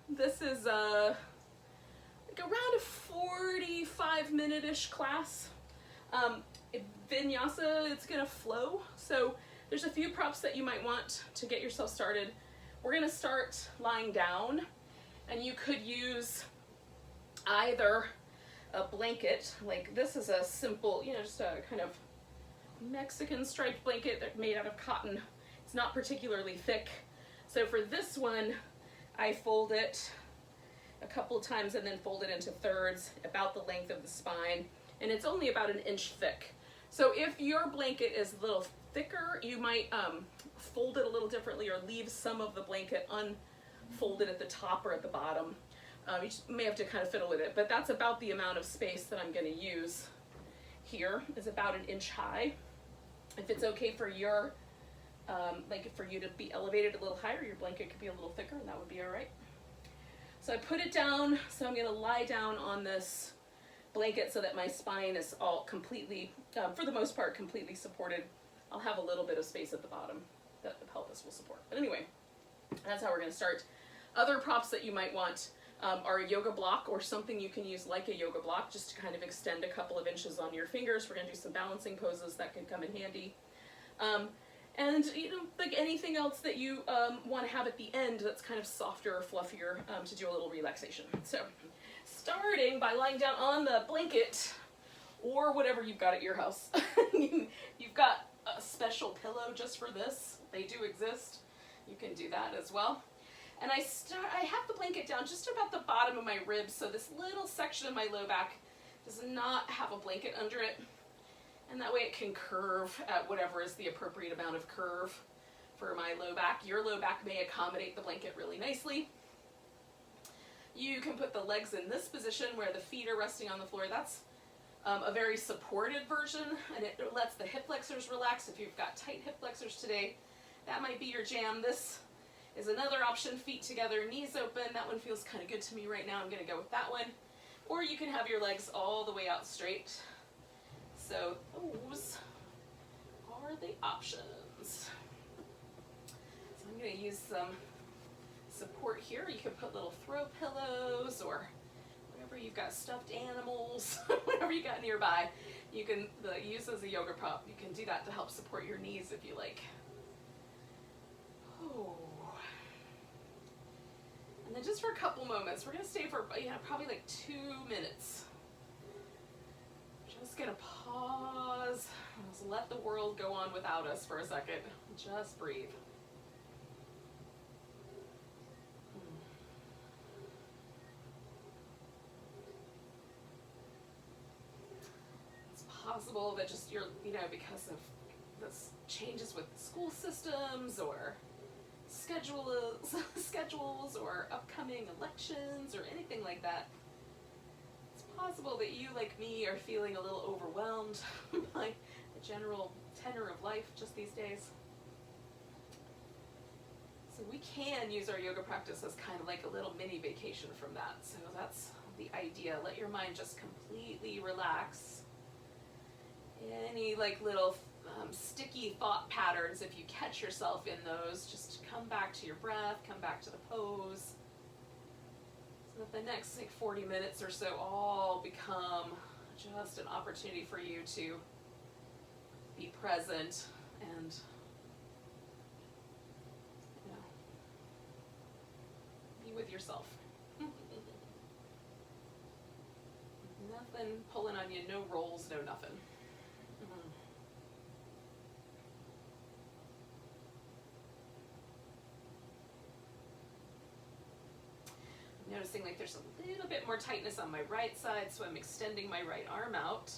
This is like around a 45-minute-ish class. Vinyasa, it's gonna flow. So there's a few props that you might want to get yourself started. We're gonna start lying down, and you could use either a blanket, like this is a simple, you know, just a kind of Mexican striped blanket made out of cotton. It's not particularly thick. So for this one, I fold it a couple of times and then fold it into thirds about the length of the spine, and it's only about 1 inch thick. So if your blanket is a little thicker, you might fold it a little differently or leave some of the blanket unfolded at the top or at the bottom. You just may have to kind of fiddle with it, but that's about the amount of space that I'm going to use here, is about 1 inch high. If it's okay for your, like for you to be elevated a little higher, your blanket could be a little thicker, and that would be all right. So I put it down, so I'm going to lie down on this blanket so that my spine is all completely, for the most part, completely supported. I'll have a little bit of space at the bottom that the pelvis will support. But anyway, that's how we're going to start. Other props that you might want are a yoga block or something you can use like a yoga block just to kind of extend a couple of inches on your fingers. We're going to do some balancing poses that can come in handy. And you know, like anything else that you want to have at the end that's kind of softer or fluffier to do a little relaxation. So starting by lying down on the blanket or whatever you've got at your house. You've got a special pillow just for this. They do exist. You can do that as well. And I have the blanket down just about the bottom of my ribs, so this little section of my low back does not have a blanket under it. And that way it can curve at whatever is the appropriate amount of curve for my low back. Your low back may accommodate the blanket really nicely. You can put the legs in this position where the feet are resting on the floor. That's a very supported version, and it lets the hip flexors relax. If you've got tight hip flexors today, that might be your jam. This is another option, feet together, knees open. That one feels kind of good to me right now. I'm going to go with that one. Or you can have your legs all the way out straight. So those are the options. So I'm going to use some support here. You can put little throw pillows or whatever you've got, stuffed animals, whatever you got nearby. You can use as a yoga prop. You can do that to help support your knees if you like. Oh. And then just for a couple moments, we're going to stay for probably like 2 minutes. Just gonna pause, just let the world go on without us for a second. Just breathe. It's possible that just because of this changes with school systems or schedules or upcoming elections or anything like that, possible that you, like me, are feeling a little overwhelmed by the general tenor of life just these days. So we can use our yoga practice as kind of like a little mini vacation from that. So that's the idea. Let your mind just completely relax. Any like little sticky thought patterns, if you catch yourself in those, just come back to your breath, come back to the pose. So that the next 40 minutes or so all become just an opportunity for you to be present and be with yourself. Nothing pulling on you, no rolls, no nothing. Noticing like there's a little bit more tightness on my right side, so I'm extending my right arm out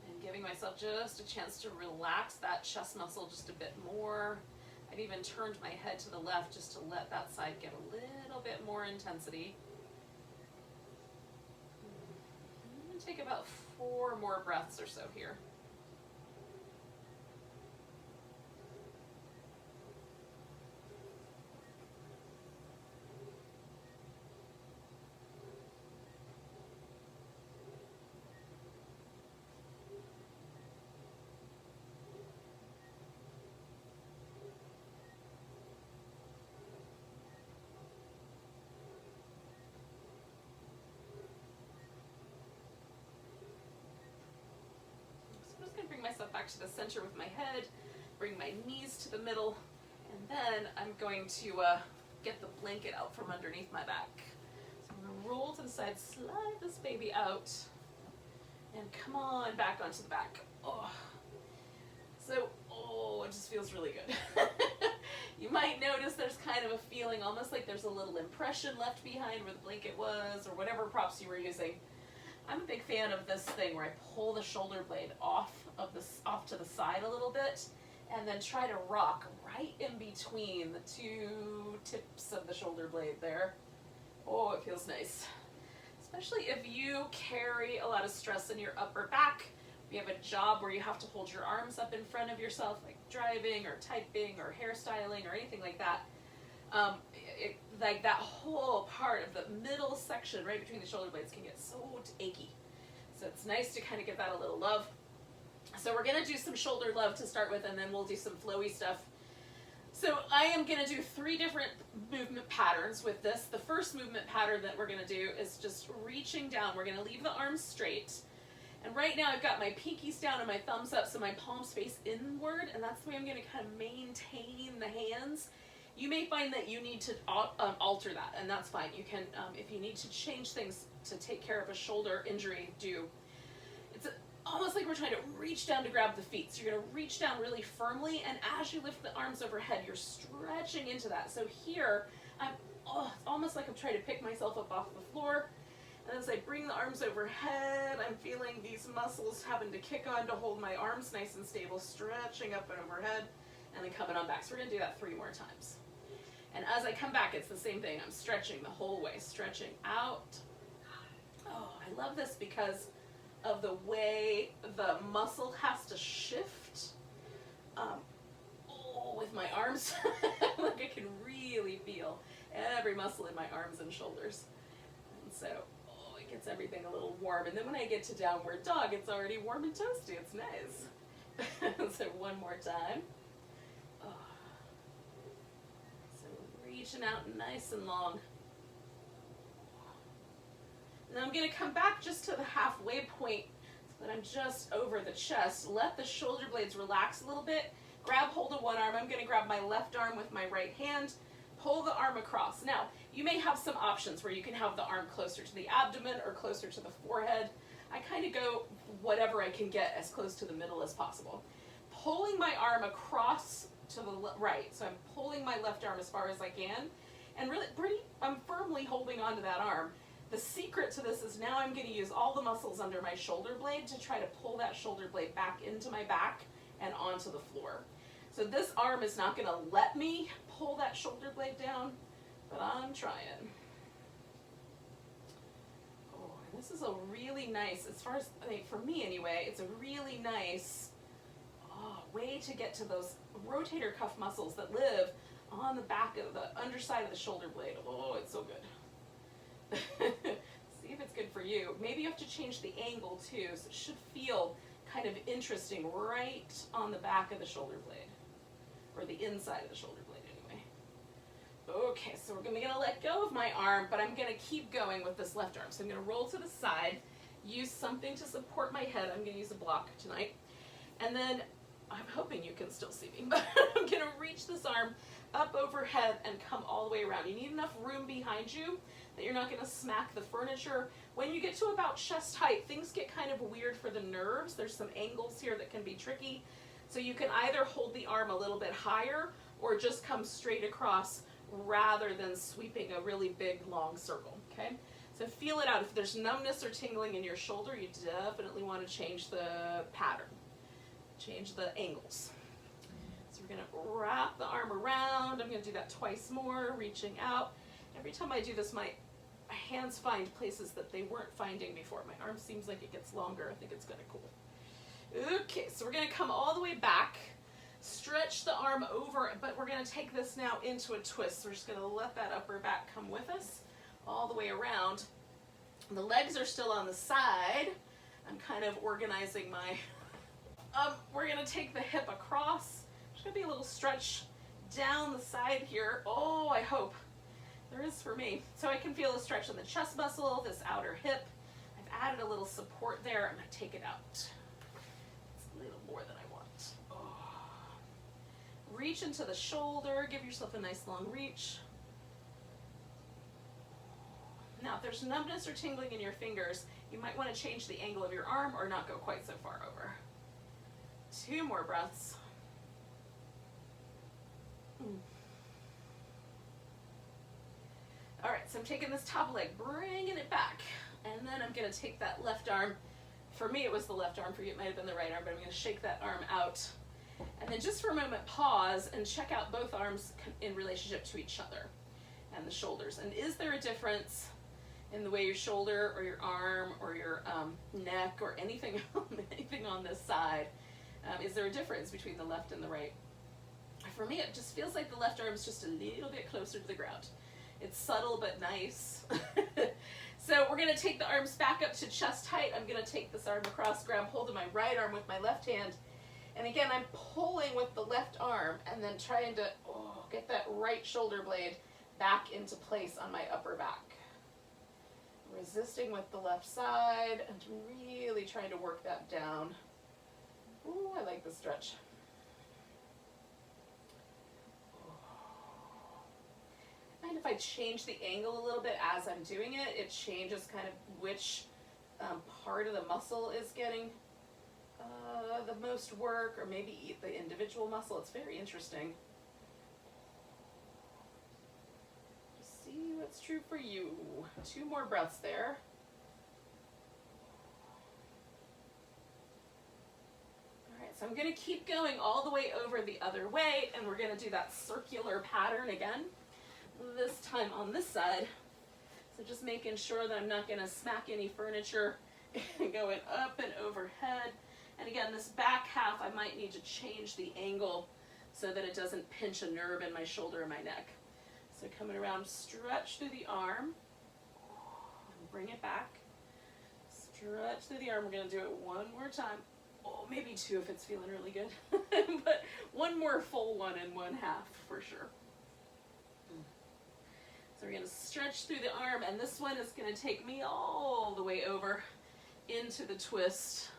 and giving myself just a chance to relax that chest muscle just a bit more. I've even turned my head to the left just to let that side get a little bit more intensity. I'm going to take about 4 more breaths or so here. to the center with my head, bring my knees to the middle, and then I'm going to get the blanket out from underneath my back. So I'm going to roll to the side, slide this baby out, and come on back onto the back. Oh. So, oh, it just feels really good. You might notice there's kind of a feeling almost like there's a little impression left behind where the blanket was or whatever props you were using. I'm a big fan of this thing where I pull the shoulder blade off to the side a little bit and then try to rock right in between the two tips of the shoulder blade there. Oh, it feels nice. Especially if you carry a lot of stress in your upper back. If you have a job where you have to hold your arms up in front of yourself, like driving or typing or hairstyling or anything like that, like that whole part of the middle section right between the shoulder blades can get so achy. So it's nice to kind of give that a little love. So we're going to do some shoulder love to start with, and then we'll do some flowy stuff. So I am going to do 3 different movement patterns with this. The first movement pattern that we're going to do is just reaching down. We're going to leave the arms straight. And right now I've got my pinkies down and my thumbs up, so my palms face inward, and that's the way I'm going to kind of maintain the hands. You may find that you need to alter that, and that's fine. You can, if you need to change things to take care of a shoulder injury, do. It's almost like we're trying to reach down to grab the feet. So you're going to reach down really firmly, and as you lift the arms overhead, you're stretching into that. So here, it's almost like I'm trying to pick myself up off the floor. And as I bring the arms overhead, I'm feeling these muscles having to kick on to hold my arms nice and stable, stretching up and overhead, and then coming on back. So we're going to do that 3 more times. And as I come back, it's the same thing. I'm stretching the whole way, stretching out. Oh, I love this because of the way the muscle has to shift with my arms. Like I can really feel every muscle in my arms and shoulders. And so, it gets everything a little warm. And then when I get to downward dog, it's already warm and toasty. It's nice. So 1 more time. Oh. So reaching out nice and long. And then I'm going to come back just to the halfway point so that I'm just over the chest. Let the shoulder blades relax a little bit. Grab hold of one arm. I'm going to grab my left arm with my right hand. Pull the arm across. Now, you may have some options where you can have the arm closer to the abdomen or closer to the forehead. I kind of go whatever I can get as close to the middle as possible. Pulling my arm across to the right. So I'm pulling my left arm as far as I can. And really, I'm firmly holding onto that arm. The secret to this is now I'm going to use all the muscles under my shoulder blade to try to pull that shoulder blade back into my back and onto the floor. So this arm is not going to let me pull that shoulder blade down, but I'm trying. Oh, and this is a really nice, as far as, I think for me anyway, it's a really nice way to get to those rotator cuff muscles that live on the back of the underside of the shoulder blade. Oh, it's so good. See if it's good for you. Maybe you have to change the angle too, so it should feel kind of interesting right on the back of the shoulder blade, or the inside of the shoulder blade anyway. Okay, so we're going to let go of my arm, but I'm going to keep going with this left arm. So I'm going to roll to the side, use something to support my head. I'm going to use a block tonight. And then, I'm hoping you can still see me, but I'm going to reach this arm up overhead and come all the way around. You need enough room behind you that you're not going to smack the furniture. When you get to about chest height, things get kind of weird for the nerves. There's some angles here that can be tricky. So you can either hold the arm a little bit higher or just come straight across rather than sweeping a really big long circle, okay? So feel it out. If there's numbness or tingling in your shoulder, you definitely want to change the pattern. Change the angles. So we're going to wrap the arm around. I'm going to do that twice more, reaching out. Every time I do this, my hands find places that they weren't finding before. My arm seems like it gets longer. I think it's kind of cool. Okay, so we're going to come all the way back, stretch the arm over, but we're going to take this now into a twist. We're just going to let that upper back come with us all the way around. The legs are still on the side. I'm kind of organizing my... we're going to take the hip across. There's going to be a little stretch down the side here. Oh, I hope there is for me. So I can feel a stretch in the chest muscle, this outer hip. I've added a little support there. I'm going to take it out. It's a little more than I want. reach into the shoulder, give yourself a nice long reach. Now, if there's numbness or tingling in your fingers, you might want to change the angle of your arm or not go quite so far over. 2 more breaths. All right, so I'm taking this top leg, bringing it back, and then I'm going to take that left arm. For me, it was the left arm. For you, it might have been the right arm, but I'm going to shake that arm out. And then just for a moment, pause and check out both arms in relationship to each other and the shoulders. And is there a difference in the way your shoulder or your arm or your neck or anything on this side? Is there a difference between the left and the right? For me, it just feels like the left arm is just a little bit closer to the ground. It's subtle but nice. So we're going to take the arms back up to chest height. I'm going to take this arm across, grab hold of my right arm with my left hand. And again, I'm pulling with the left arm and then trying to get that right shoulder blade back into place on my upper back. Resisting with the left side and really trying to work that down. Ooh, I like the stretch. And if I change the angle a little bit as I'm doing it, it changes kind of which part of the muscle is getting the most work, or maybe the individual muscle. It's very interesting. Just see what's true for you. 2 more breaths there. All right, so I'm going to keep going all the way over the other way, and we're going to do that circular pattern again. This time on this side. So just making sure that I'm not going to smack any furniture going up and overhead. And again, this back half, I might need to change the angle so that it doesn't pinch a nerve in my shoulder or my neck. So coming around, stretch through the arm, and bring it back. Stretch through the arm. We're going to do it 1 more time. Oh, maybe 2 if it's feeling really good. But 1 more full one in 1/2 for sure. So we're going to stretch through the arm, and this one is going to take me all the way over into the twist.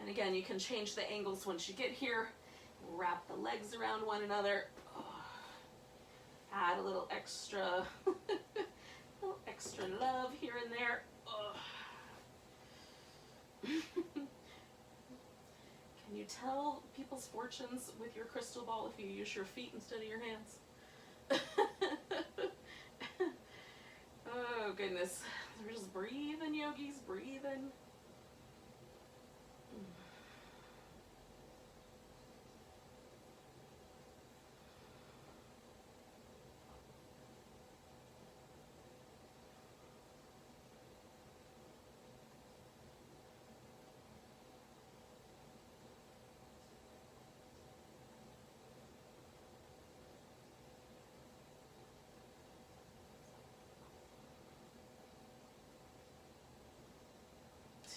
And again, you can change the angles once you get here. Wrap the legs around one another. Add a little extra, love here and there. Can you tell people's fortunes with your crystal ball if you use your feet instead of your hands? Oh goodness. We're just breathing, yogis, breathing.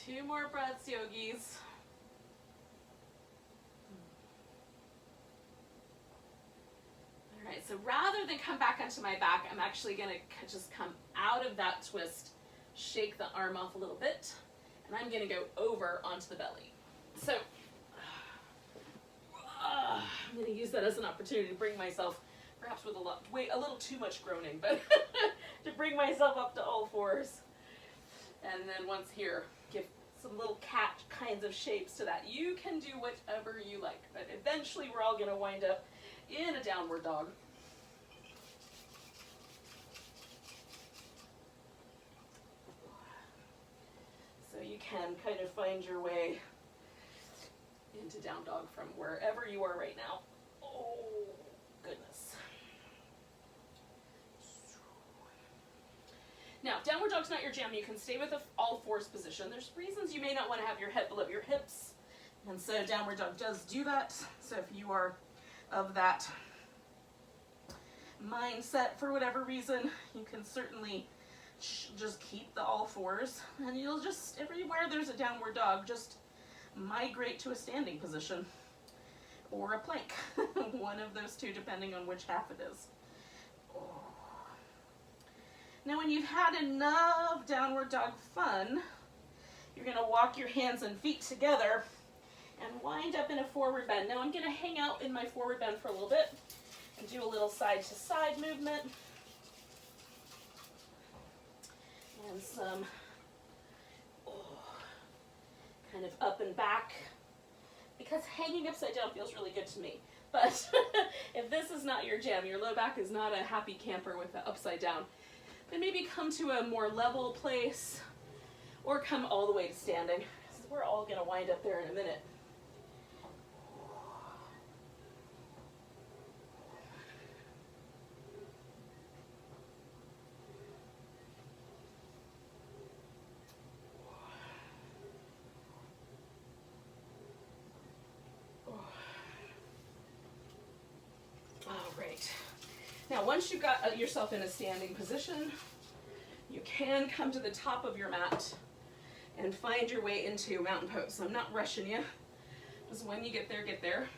Two more breaths, yogis. All right, so rather than come back onto my back, I'm actually going to just come out of that twist, shake the arm off a little bit, and I'm going to go over onto the belly. So I'm going to use that as an opportunity to bring myself, perhaps with a little too much groaning, but to bring myself up to all fours. And then once here, give some little cat kinds of shapes to that. You can do whatever you like, but eventually we're all going to wind up in a downward dog. So you can kind of find your way into down dog from wherever you are right now. Oh, goodness. Now, downward dog's not your jam. You can stay with the all fours position. There's reasons you may not want to have your head below your hips, and so downward dog does do that. So if you are of that mindset for whatever reason, you can certainly just keep the all fours, and you'll just, everywhere there's a downward dog, just migrate to a standing position or a plank. One of those two, depending on which half it is. Now when you've had enough downward dog fun, you're going to walk your hands and feet together and wind up in a forward bend. Now I'm going to hang out in my forward bend for a little bit and do a little side to side movement. And some kind of up and back, because hanging upside down feels really good to me. But if this is not your jam, your low back is not a happy camper with the upside down, then maybe come to a more level place or come all the way to standing. So we're all going to wind up there in a minute. Now, once you've got yourself in a standing position, you can come to the top of your mat and find your way into mountain pose. So I'm not rushing you. Just when you get there, get there.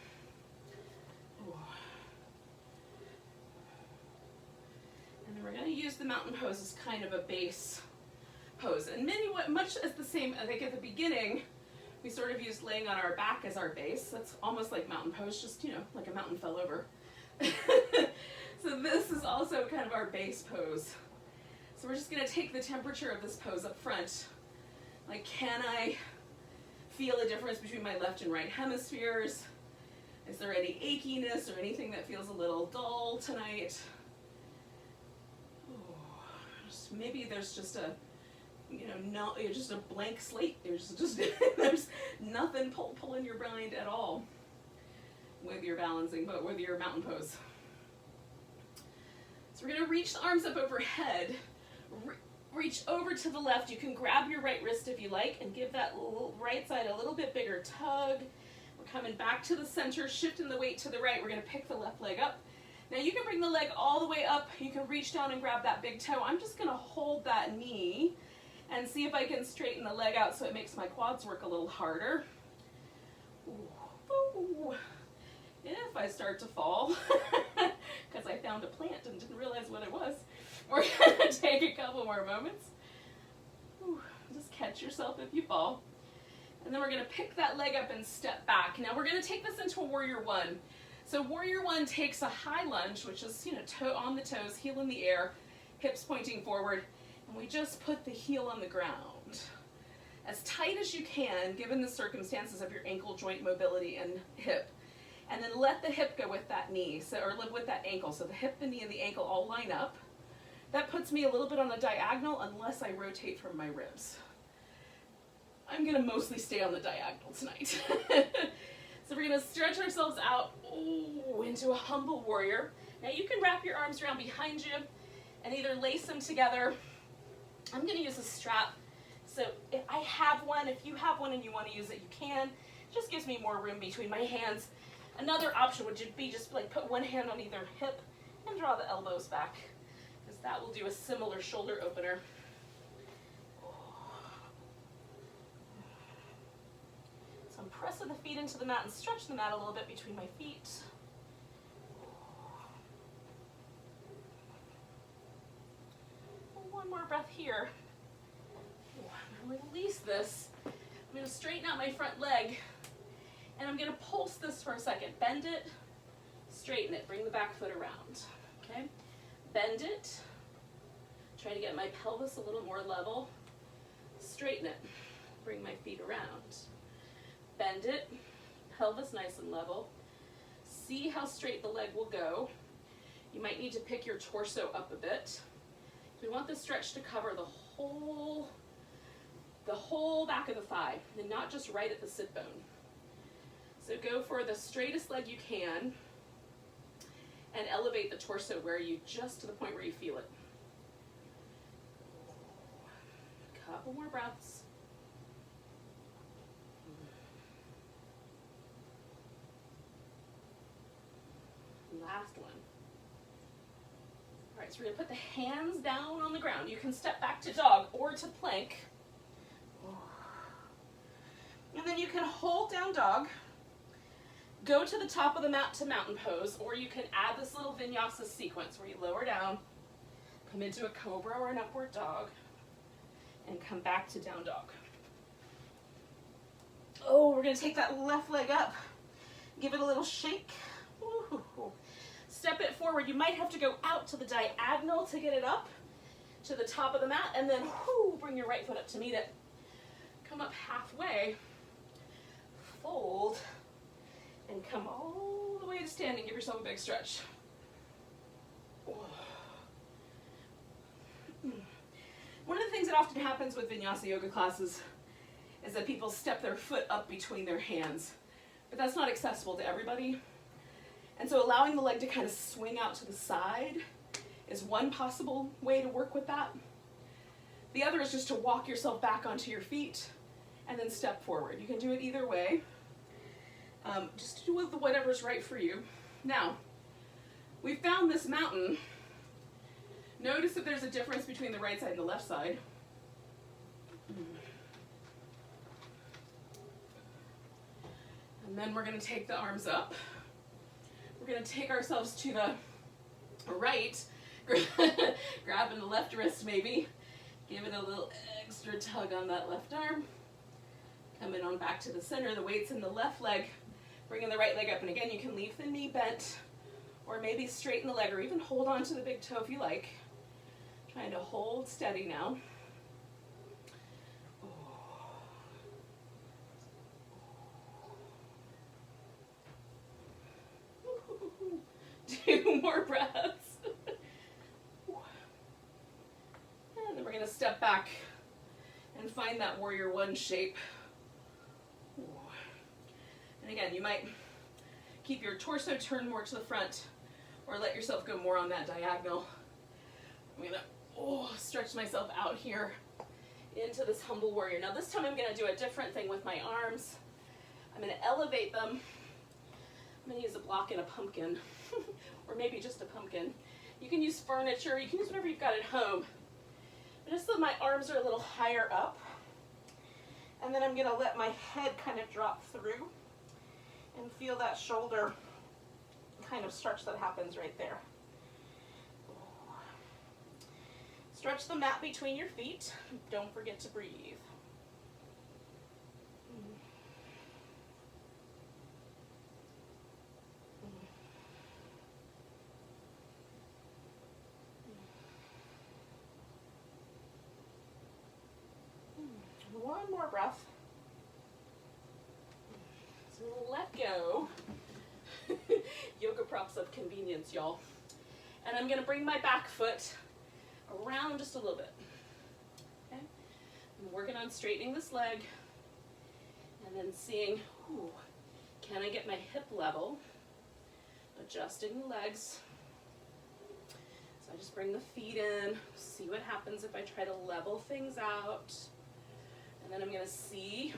And then we're going to use the mountain pose as kind of a base pose. And much as the same, I think at the beginning, we sort of used laying on our back as our base. That's almost like mountain pose, just, you know, like a mountain fell over. So this is also kind of our base pose. So we're just going to take the temperature of this pose up front. Like, can I feel a difference between my left and right hemispheres? Is there any achiness or anything that feels a little dull tonight? Maybe there's just a, you know, no, you're just a blank slate. There's nothing pulling your mind at all with your balancing, but with your mountain pose. So we're going to reach the arms up overhead, reach over to the left. You can grab your right wrist if you like and give that right side a little bit bigger tug. We're coming back to the center, shifting the weight to the right. We're going to pick the left leg up. Now you can bring the leg all the way up. You can reach down and grab that big toe. I'm just going to hold that knee and see if I can straighten the leg out so it makes my quads work a little harder. Ooh. If I start to fall, because I found a plant and didn't realize what it was, we're going to take a couple more moments. Ooh, just catch yourself if you fall. And then we're going to pick that leg up and step back. Now we're going to take this into a warrior one. So warrior one takes a high lunge, which is, you know, toe on the toes, heel in the air, hips pointing forward, and we just put the heel on the ground. As tight as you can, given the circumstances of your ankle joint mobility and hip. And then let the hip go with that knee, or live with that ankle. So the hip, the knee, and the ankle all line up. That puts me a little bit on the diagonal unless I rotate from my ribs. I'm gonna mostly stay on the diagonal tonight. So we're gonna stretch ourselves out into a humble warrior. Now you can wrap your arms around behind you and either lace them together. I'm gonna use a strap. So if I have one, if you have one and you wanna use it, you can. It just gives me more room between my hands. Another option would be just like put one hand on either hip and draw the elbows back, because that will do a similar shoulder opener. So I'm pressing the feet into the mat and stretch the mat a little bit between my feet. One more breath here. I'm going to release this. I'm going to straighten out my front leg. And I'm going to pulse this for a second. Bend it, straighten it, bring the back foot around. Okay? Bend it. Try to get my pelvis a little more level. Straighten it. Bring my feet around. Bend it. Pelvis nice and level. See how straight the leg will go. You might need to pick your torso up a bit. We want the stretch to cover the whole back of the thigh, and not just right at the sit bone. So go for the straightest leg you can and elevate the torso just to the point where you feel it. Couple more breaths. Last one. All right, so we're going to put the hands down on the ground. You can step back to dog or to plank. And then you can hold down dog. Go to the top of the mat to mountain pose, or you can add this little vinyasa sequence where you lower down, come into a cobra or an upward dog, and come back to down dog. Oh, we're gonna take that left leg up, give it a little shake. Ooh. Step it forward. You might have to go out to the diagonal to get it up to the top of the mat, and then bring your right foot up to meet it. Come up halfway, fold, and come all the way to standing. Give yourself a big stretch. One of the things that often happens with Vinyasa yoga classes is that people step their foot up between their hands, but that's not accessible to everybody. And so allowing the leg to kind of swing out to the side is one possible way to work with that. The other is just to walk yourself back onto your feet and then step forward. You can do it either way. Just do with whatever's right for you. Now, we found this mountain. Notice if there's a difference between the right side and the left side. And then we're going to take the arms up. We're going to take ourselves to the right, grabbing the left wrist maybe. Give it a little extra tug on that left arm. Coming on back to the center, the weight's in the left leg. Bringing the right leg up, and again, you can leave the knee bent, or maybe straighten the leg, or even hold on to the big toe if you like. Trying to hold steady now. Two more breaths. And then we're going to step back and find that warrior one shape. And again, you might keep your torso turned more to the front, or let yourself go more on that diagonal. I'm going to stretch myself out here into this humble warrior. Now this time I'm going to do a different thing with my arms. I'm going to elevate them. I'm going to use a block and a pumpkin, or maybe just a pumpkin. You can use furniture, you can use whatever you've got at home. But just so my arms are a little higher up. And then I'm going to let my head kind of drop through and feel that shoulder kind of stretch that happens right there. Stretch the mat between your feet. Don't forget to breathe. One more breath. So let go. Yoga props of convenience, y'all. And I'm going to bring my back foot around just a little bit. Okay? I'm working on straightening this leg and then seeing, can I get my hip level? Adjusting the legs. So I just bring the feet in, see what happens if I try to level things out. And then I'm going to see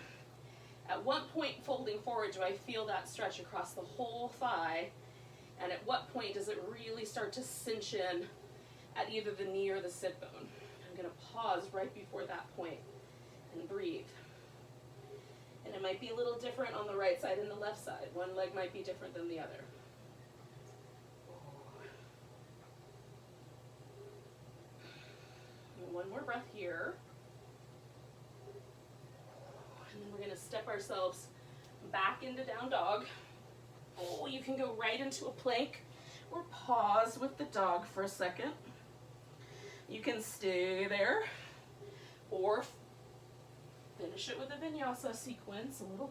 at what point folding forward do I feel that stretch across the whole thigh, and at what point does it really start to cinch in at either the knee or the sit bone. I'm going to pause right before that point and breathe. And it might be a little different on the right side and the left side. One leg might be different than the other. And one more breath here. And then we're going to step ourselves back into down dog. You can go right into a plank or pause with the dog for a second. You can stay there or finish it with a vinyasa sequence, a little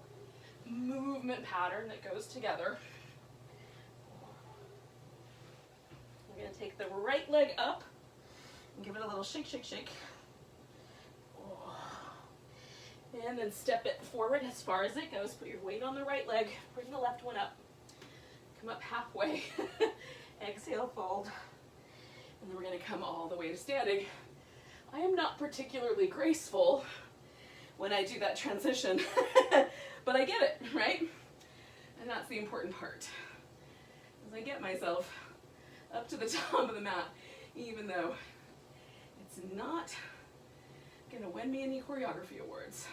movement pattern that goes together. We're going to take the right leg up and give it a little shake, shake, shake. And then step it forward as far as it goes. Put your weight on the right leg. Bring the left one up. Come up halfway. Exhale, fold. And then we're going to come all the way to standing. I am not particularly graceful when I do that transition, but I get it, right? And that's the important part. As I get myself up to the top of the mat, even though it's not going to win me any choreography awards.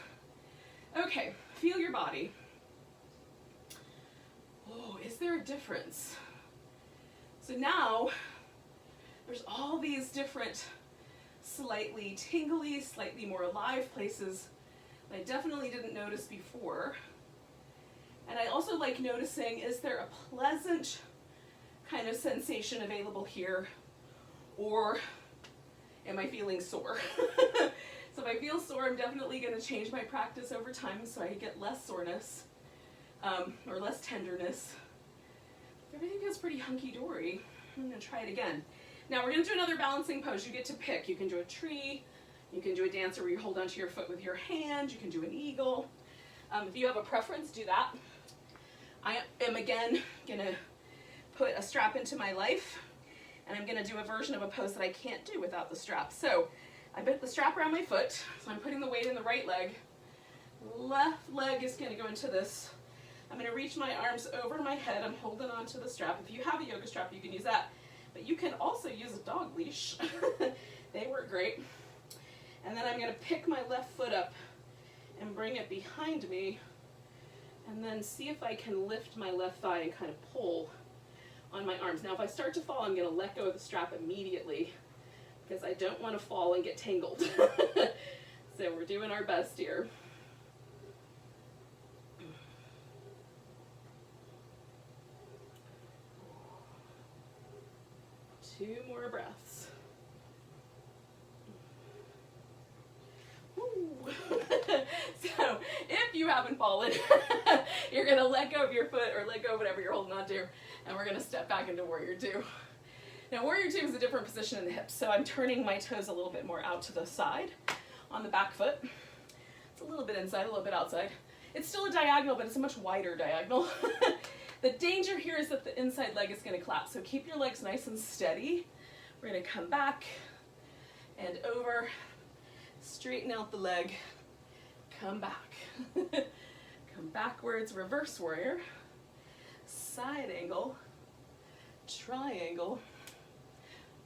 Okay, feel your body. Is there a difference? So now, there's all these different slightly tingly, slightly more alive places I definitely didn't notice before. And I also like noticing, is there a pleasant kind of sensation available here, or am I feeling sore? So if I feel sore, I'm definitely going to change my practice over time so I get less soreness, or less tenderness. Everything feels pretty hunky-dory. I'm going to try it again. Now we're going to do another balancing pose. You get to pick. You can do a tree, you can do a dancer where you hold onto your foot with your hand, you can do an eagle. If you have a preference, do that. I am again going to put a strap into my life, and I'm going to do a version of a pose that I can't do without the strap. So I put the strap around my foot, so I'm putting the weight in the right leg. Left leg is going to go into this. I'm going to reach my arms over my head. I'm holding on to the strap. If you have a yoga strap, you can use that. But you can also use a dog leash. They work great. And then I'm going to pick my left foot up and bring it behind me, and then see if I can lift my left thigh and kind of pull on my arms. Now if I start to fall, I'm going to let go of the strap immediately because I don't want to fall and get tangled. So we're doing our best here. Two more breaths. So if you haven't fallen, you're going to let go of your foot or let go of whatever you're holding on to, and we're going to step back into Warrior Two. Now Warrior Two is a different position in the hips, so I'm turning my toes a little bit more out to the side on the back foot. It's a little bit inside, a little bit outside. It's still a diagonal, but it's a much wider diagonal. The danger here is that the inside leg is going to collapse, so keep your legs nice and steady. We're going to come back and over, straighten out the leg, come back. Come backwards, reverse warrior, side angle, triangle,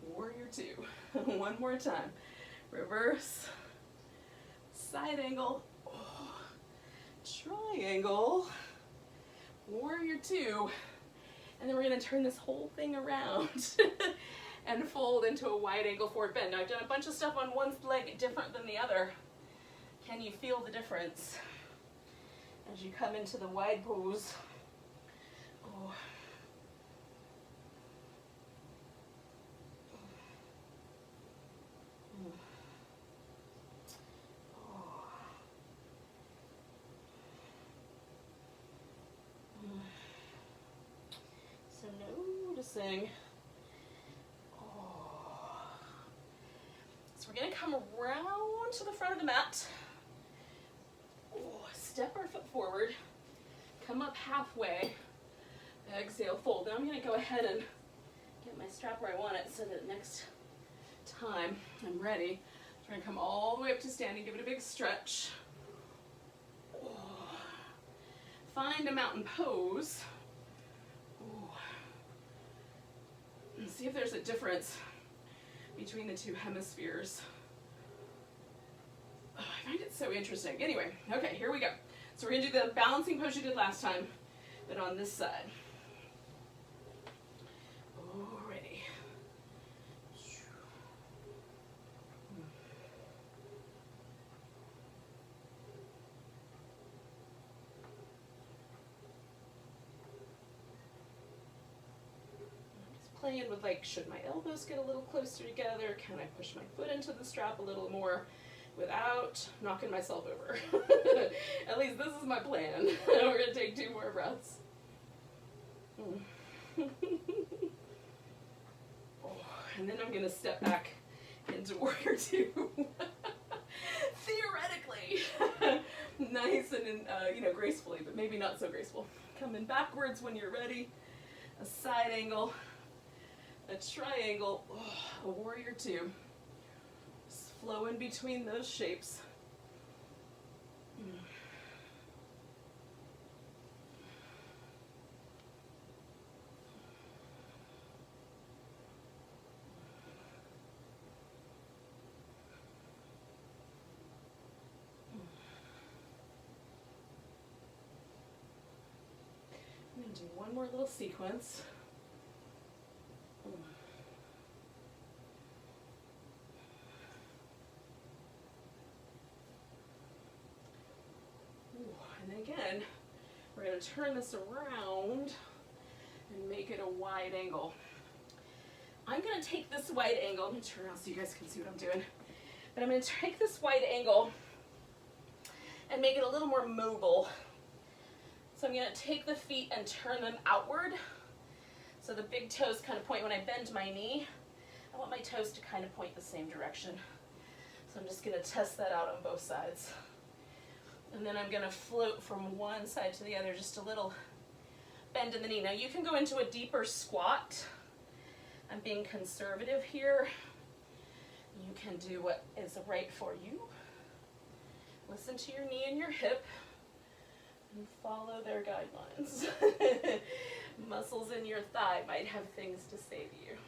Warrior Two. One more time. Reverse, side angle, triangle, Warrior Two. And then we're going to turn this whole thing around and fold into a wide angle forward bend. Now I've done a bunch of stuff on one leg different than the other. Can you feel the difference as you come into the wide pose? Oh. So noticing. So we're going to come around to the front of the mat. Step our foot forward. Come up halfway. Exhale, fold. Now I'm going to go ahead and get my strap where I want it so that next time I'm ready. I'm going to come all the way up to standing. Give it a big stretch. Find a mountain pose. And see if there's a difference between the two hemispheres. Oh, I find it so interesting. Anyway, okay, here we go. So we're going to do the balancing pose you did last time, but on this side. Alrighty. Playing with, like, should my elbows get a little closer together? Can I push my foot into the strap a little more without knocking myself over? At least this is my plan. We're going to take 2 more breaths. And then I'm going to step back into Warrior Two. Theoretically. Nice and, gracefully, but maybe not so graceful. Coming backwards when you're ready. A side angle. A triangle, a Warrior Two. Just flow in between those shapes. I'm going to do one more little sequence. then we're going to turn this around and make it a wide angle. I'm going to take this wide angle, I'm going to turn around so you guys can see what I'm doing, but I'm going to take this wide angle and make it a little more mobile. So I'm going to take the feet and turn them outward. So the big toes kind of point when I bend my knee. I want my toes to kind of point the same direction. So I'm just going to test that out on both sides. And then I'm going to float from one side to the other, just a little bend in the knee. Now you can go into a deeper squat. I'm being conservative here. You can do what is right for you. Listen to your knee and your hip and follow their guidelines. Muscles in your thigh might have things to say to you.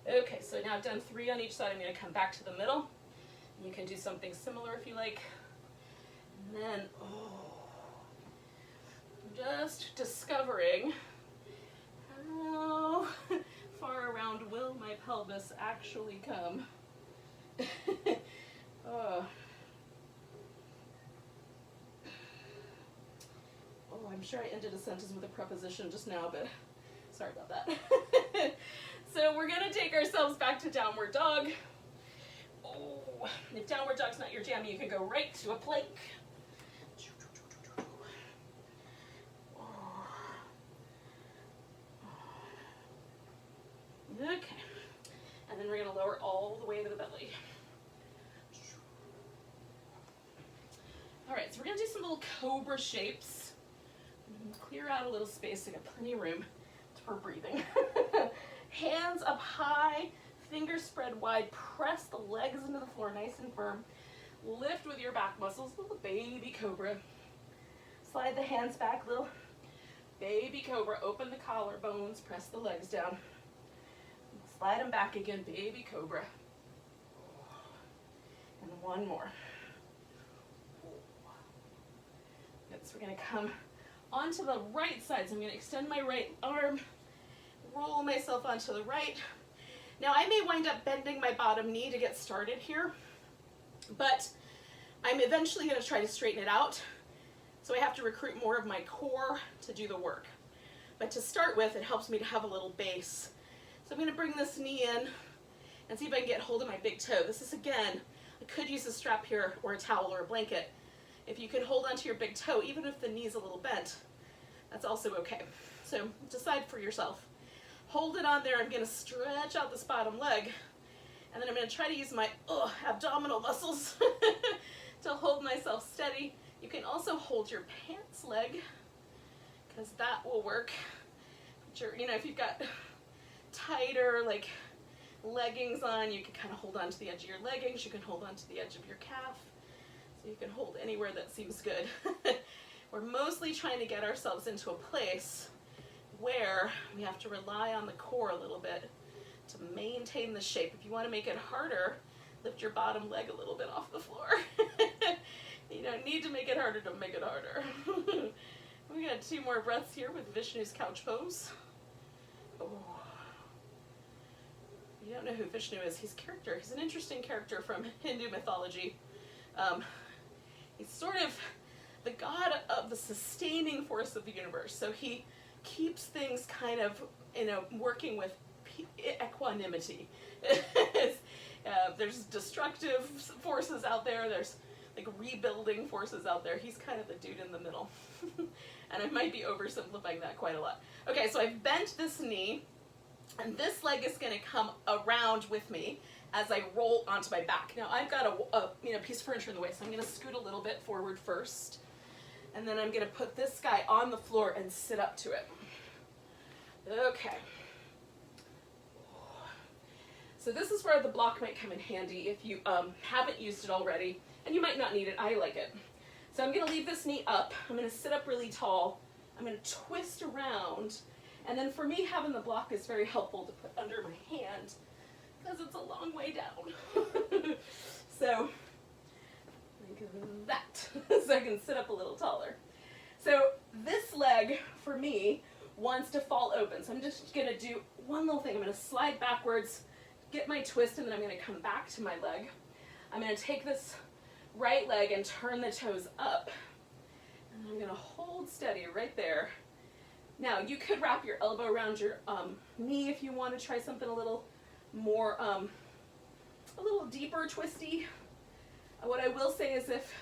Okay, so now I've done 3 on each side. I'm going to come back to the middle. You can do something similar if you like. And then, just discovering how far around will my pelvis actually come. I'm sure I ended a sentence with a preposition just now, but sorry about that. So we're going to take ourselves back to downward dog. If downward dog's not your jam, you can go right to a plank. Okay, and then we're going to lower all the way to the belly. All right, so we're going to do some little cobra shapes. Clear out a little space, I got plenty of room for breathing. Hands up high, fingers spread wide, press the legs into the floor nice and firm. Lift with your back muscles, little baby cobra. Slide the hands back, little baby cobra. Open the collarbones, press the legs down. Slide them back again, baby cobra. And one more. Good, so we're going to come onto the right side. So I'm going to extend my right arm, roll myself onto the right. Now I may wind up bending my bottom knee to get started here, but I'm eventually going to try to straighten it out. So I have to recruit more of my core to do the work. But to start with, it helps me to have a little base. So I'm going to bring this knee in and see if I can get hold of my big toe. This is, again, I could use a strap here or a towel or a blanket. If you can hold onto your big toe, even if the knee's a little bent, that's also okay. So decide for yourself. Hold it on there. I'm going to stretch out this bottom leg, and then I'm going to try to use my abdominal muscles to hold myself steady. You can also hold your pants leg, because that will work. You know, if you've got tighter like leggings on, you can kind of hold on to the edge of your leggings. You can hold on to the edge of your calf. So you can hold anywhere that seems good. We're mostly trying to get ourselves into a place where we have to rely on the core a little bit to maintain the shape. If you want to make it harder, lift your bottom leg a little bit off the floor. You don't need to make it harder to make it harder. We got 2 more breaths here with Vishnu's couch pose. Oh. You don't know who Vishnu is. He's an interesting character from Hindu mythology. He's sort of the god of the sustaining force of the universe. So he keeps things kind of, working with equanimity. There's destructive forces out there. There's like rebuilding forces out there. He's kind of the dude in the middle. And I might be oversimplifying that quite a lot. Okay, so I've bent this knee, and this leg is going to come around with me as I roll onto my back. Now I've got a piece of furniture in the way, so I'm going to scoot a little bit forward first, and then I'm going to put this guy on the floor and sit up to it. Okay. So this is where the block might come in handy if you haven't used it already, and you might not need it. I like it. So I'm going to leave this knee up. I'm going to sit up really tall. I'm going to twist around, and then for me, having the block is very helpful to put under my hand because it's a long way down. So like that, so I can sit up a little taller. So this leg, for me, wants to fall open. So I'm just going to do one little thing. I'm going to slide backwards, get my twist, and then I'm going to come back to my leg. I'm going to take this right leg and turn the toes up. And I'm going to hold steady right there. Now, you could wrap your elbow around your knee if you want to try something a little more, a little deeper twisty. What I will say is if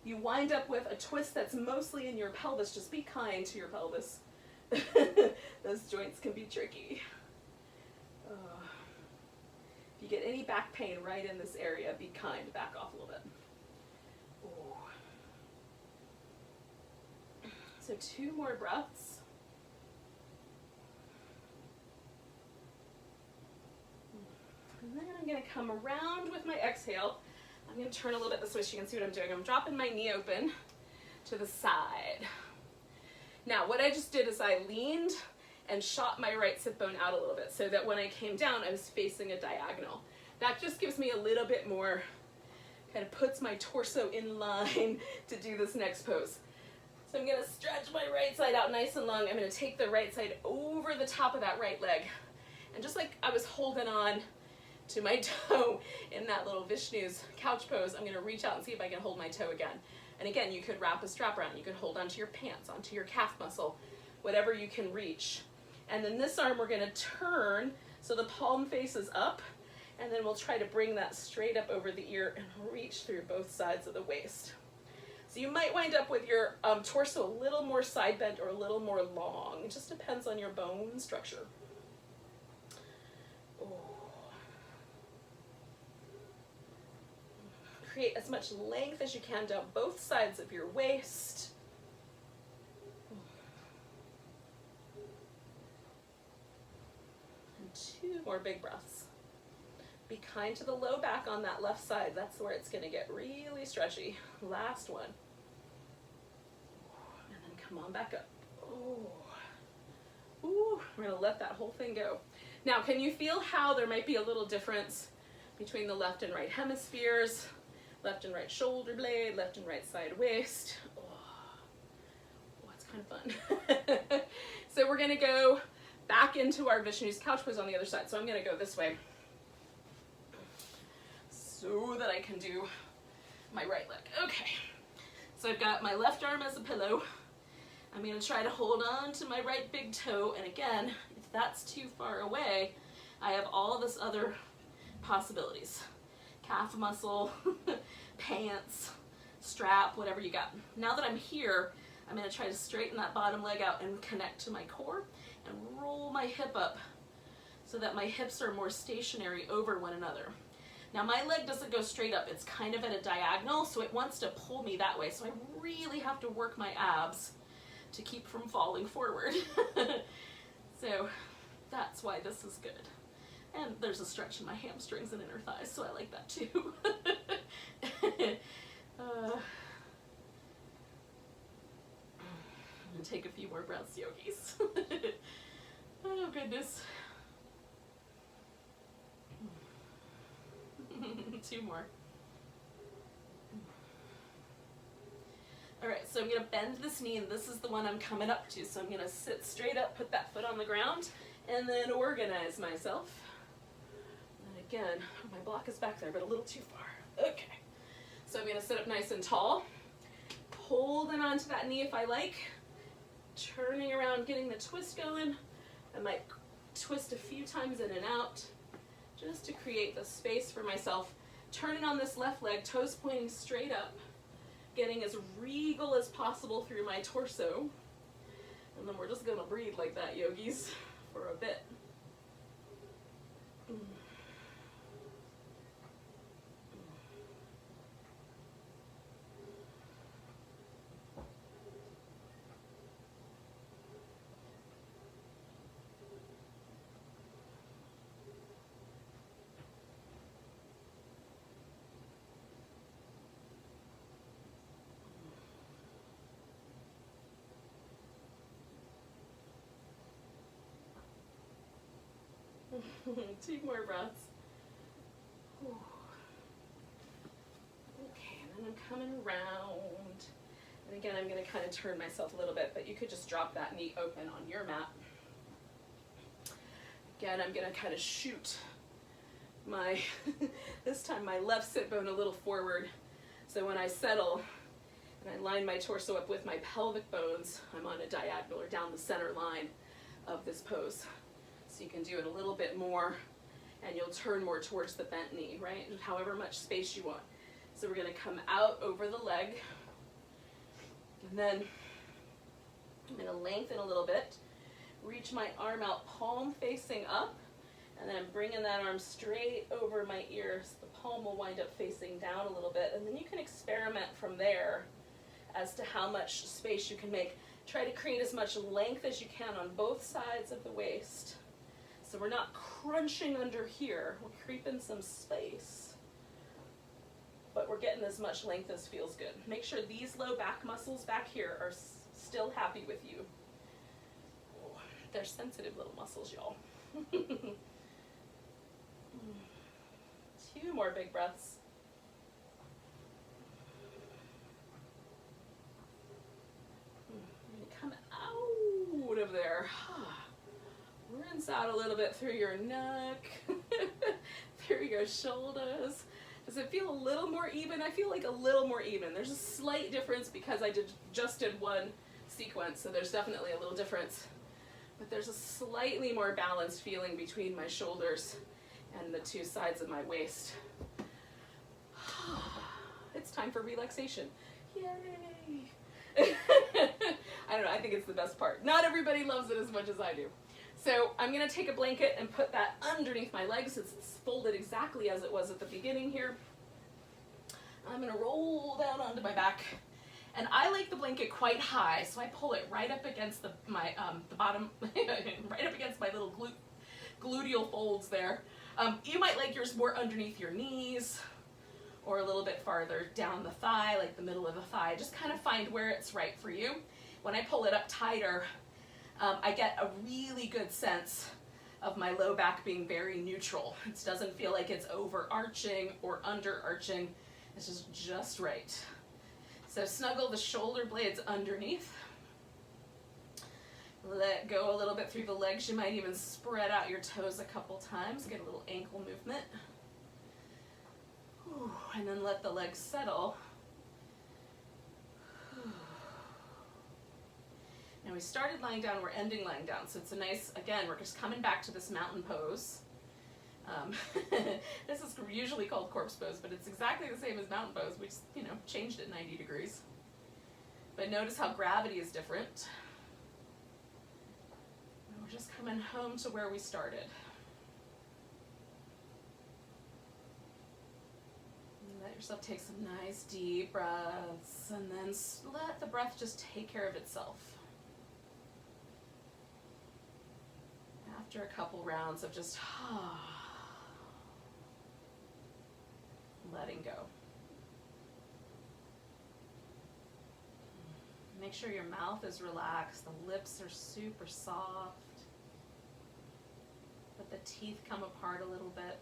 you wind up with a twist that's mostly in your pelvis, just be kind to your pelvis. Those joints can be tricky. If you get any back pain right in this area, be kind, back off a little bit. Ooh. So 2 more breaths. And then I'm going to come around with my exhale. I'm going to turn a little bit this way so you can see what I'm doing. I'm dropping my knee open to the side. Now, what I just did is I leaned and shot my right sit bone out a little bit so that when I came down, I was facing a diagonal. That just gives me a little bit more, kind of puts my torso in line to do this next pose. So I'm going to stretch my right side out nice and long. I'm going to take the right side over the top of that right leg. And just like I was holding on to my toe in that little Vishnu's couch pose, I'm going to reach out and see if I can hold my toe again. And again, you could wrap a strap around. You could hold onto your pants, onto your calf muscle, whatever you can reach. And then this arm we're going to turn so the palm faces up, and then we'll try to bring that straight up over the ear and reach through both sides of the waist. So you might wind up with your torso a little more side bent or a little more long. It just depends on your bone structure. Create as much length as you can down both sides of your waist. And 2 more big breaths. Be kind to the low back on that left side. That's where it's going to get really stretchy. Last one. And then come on back up. Ooh, we're going to let that whole thing go. Now, can you feel how there might be a little difference between the left and right hemispheres? Left and right shoulder blade, left and right side waist. Oh, it's kind of fun. So we're gonna go back into our Vishnu's couch pose on the other side. So I'm gonna go this way so that I can do my right leg. Okay, so I've got my left arm as a pillow. I'm gonna try to hold on to my right big toe. And again, if that's too far away, I have all this other possibilities. Calf muscle, pants, strap, whatever you got. Now that I'm here, I'm going to try to straighten that bottom leg out and connect to my core and roll my hip up so that my hips are more stationary over one another. Now my leg doesn't go straight up, it's kind of at a diagonal, so it wants to pull me that way. So I really have to work my abs to keep from falling forward. So that's why this is good. And there's a stretch in my hamstrings and inner thighs, so I like that too. I'm gonna take a few more breaths, yogis. Oh goodness. 2 more. All right, so I'm gonna bend this knee, and this is the one I'm coming up to. So I'm gonna sit straight up, put that foot on the ground, and then organize myself. And again, my block is back there, but a little too far. Okay, so I'm gonna sit up nice and tall, holding onto that knee if I like, turning around, getting the twist going. I might twist a few times in and out, just to create the space for myself. Turning on this left leg, toes pointing straight up, getting as regal as possible through my torso. And then we're just gonna breathe like that, yogis, for a bit. Two more breaths. Whew. Okay, and then I'm coming around. And again, I'm going to kind of turn myself a little bit, but you could just drop that knee open on your mat. Again, I'm going to kind of shoot my, this time my left sit bone a little forward. So when I settle and I line my torso up with my pelvic bones, I'm on a diagonal or down the center line of this pose. So you can do it a little bit more and you'll turn more towards the bent knee, right? However much space you want. So we're gonna come out over the leg, and then I'm gonna lengthen a little bit, reach my arm out, palm facing up, and then I'm bringing that arm straight over my ears. The palm will wind up facing down a little bit, and then you can experiment from there as to how much space you can make. Try to create as much length as you can on both sides of the waist. So we're not crunching under here, we're creeping some space, but we're getting as much length as feels good. Make sure these low back muscles back here are still happy with you. Oh, they're sensitive little muscles, y'all. 2 more big breaths. Come out of there. Rinse out a little bit through your neck, through your shoulders. Does it feel a little more even? I feel like a little more even. There's a slight difference because I just did one sequence, so there's definitely a little difference. But there's a slightly more balanced feeling between my shoulders and the 2 sides of my waist. It's time for relaxation. Yay! I don't know, I think it's the best part. Not everybody loves it as much as I do. So I'm gonna take a blanket and put that underneath my legs. It's folded exactly as it was at the beginning here. I'm gonna roll down onto my back. And I like the blanket quite high, so I pull it right up against the bottom, right up against my little gluteal folds there. You might like yours more underneath your knees, or a little bit farther down the thigh, like the middle of the thigh. Just kind of find where it's right for you. When I pull it up tighter, I get a really good sense of my low back being very neutral. It doesn't feel like it's overarching or underarching. It's just right. So snuggle the shoulder blades underneath. Let go a little bit through the legs. You might even spread out your toes a couple times. Get a little ankle movement. And then let the legs settle. Now we started lying down, we're ending lying down. So it's a nice, again, we're just coming back to this mountain pose. This is usually called corpse pose, but it's exactly the same as mountain pose. We just, changed it 90 degrees. But notice how gravity is different. And we're just coming home to where we started. Let yourself take some nice deep breaths, and then let the breath just take care of itself. After a couple rounds of just letting go. Make sure your mouth is relaxed, the lips are super soft. Let the teeth come apart a little bit.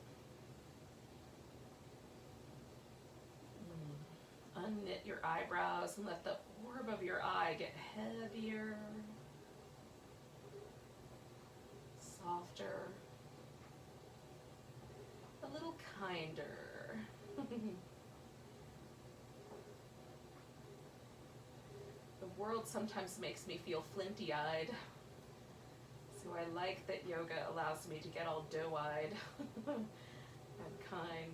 Unknit your eyebrows and let the orb of your eye get heavier, softer, a little kinder. The world sometimes makes me feel flinty-eyed, so I like that yoga allows me to get all doe-eyed and kind.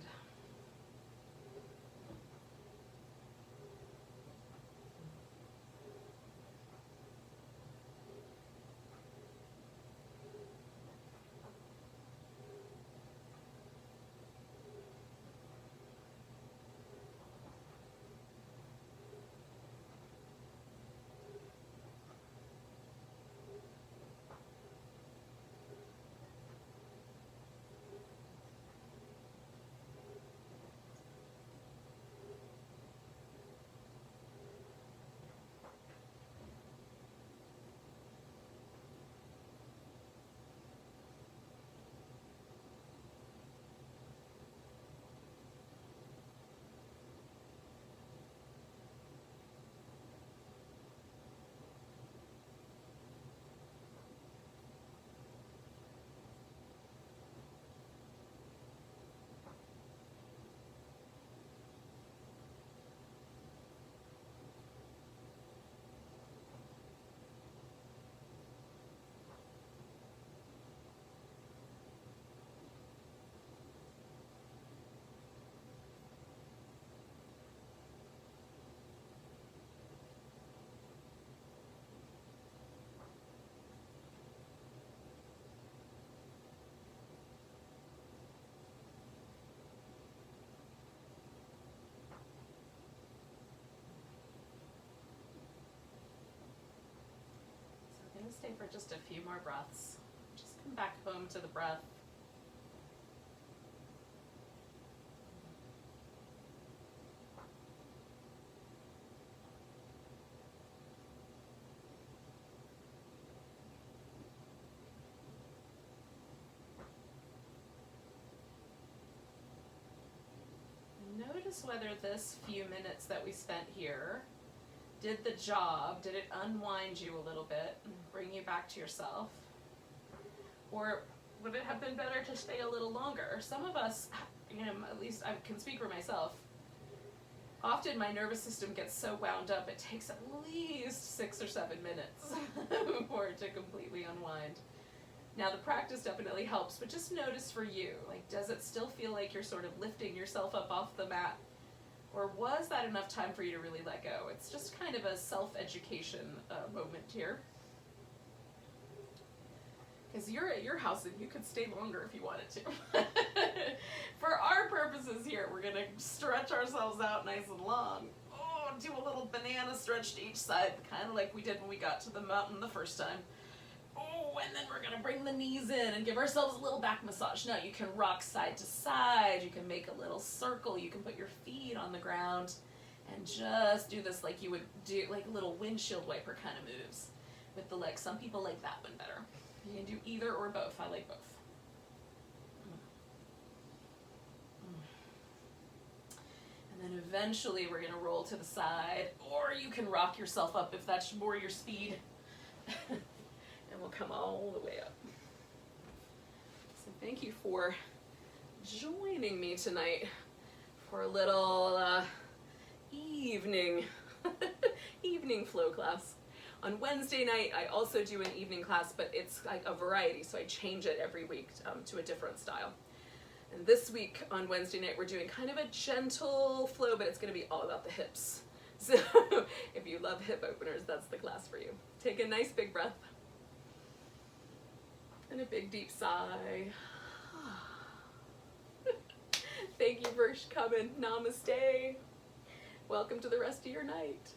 for just a few more breaths. Just come back home to the breath. Notice whether this few minutes that we spent here did the job. Did it unwind you a little bit and bring you back to yourself? Or would it have been better to stay a little longer? Some of us, you know, at least I can speak for myself, often my nervous system gets so wound up it takes at least 6 or 7 minutes for it to completely unwind. Now the practice definitely helps, but just notice for you, like, does it still feel like you're sort of lifting yourself up off the mat? Or was that enough time for you to really let go? It's just kind of a self-education moment here. Because you're at your house and you could stay longer if you wanted to. For our purposes here, we're gonna stretch ourselves out nice and long. Oh, do a little banana stretch to each side, kind of like we did when we got to the mountain the first time. Oh, and then we're gonna bring the knees in and give ourselves a little back massage. Now you can rock side to side, you can make a little circle, you can put your feet on the ground and just do this like you would do, like little windshield wiper kind of moves with the legs. Some people like that one better. You can do either or both. I like both. And then eventually we're gonna roll to the side, or you can rock yourself up if that's more your speed. And we'll come all the way up. So thank you for joining me tonight for a little evening flow class. On Wednesday night, I also do an evening class, but it's like a variety, so I change it every week to a different style. And this week on Wednesday night, we're doing kind of a gentle flow, but it's gonna be all about the hips. So if you love hip openers, that's the class for you. Take a nice big breath. And a big deep sigh. Thank you for coming. Namaste. Welcome to the rest of your night.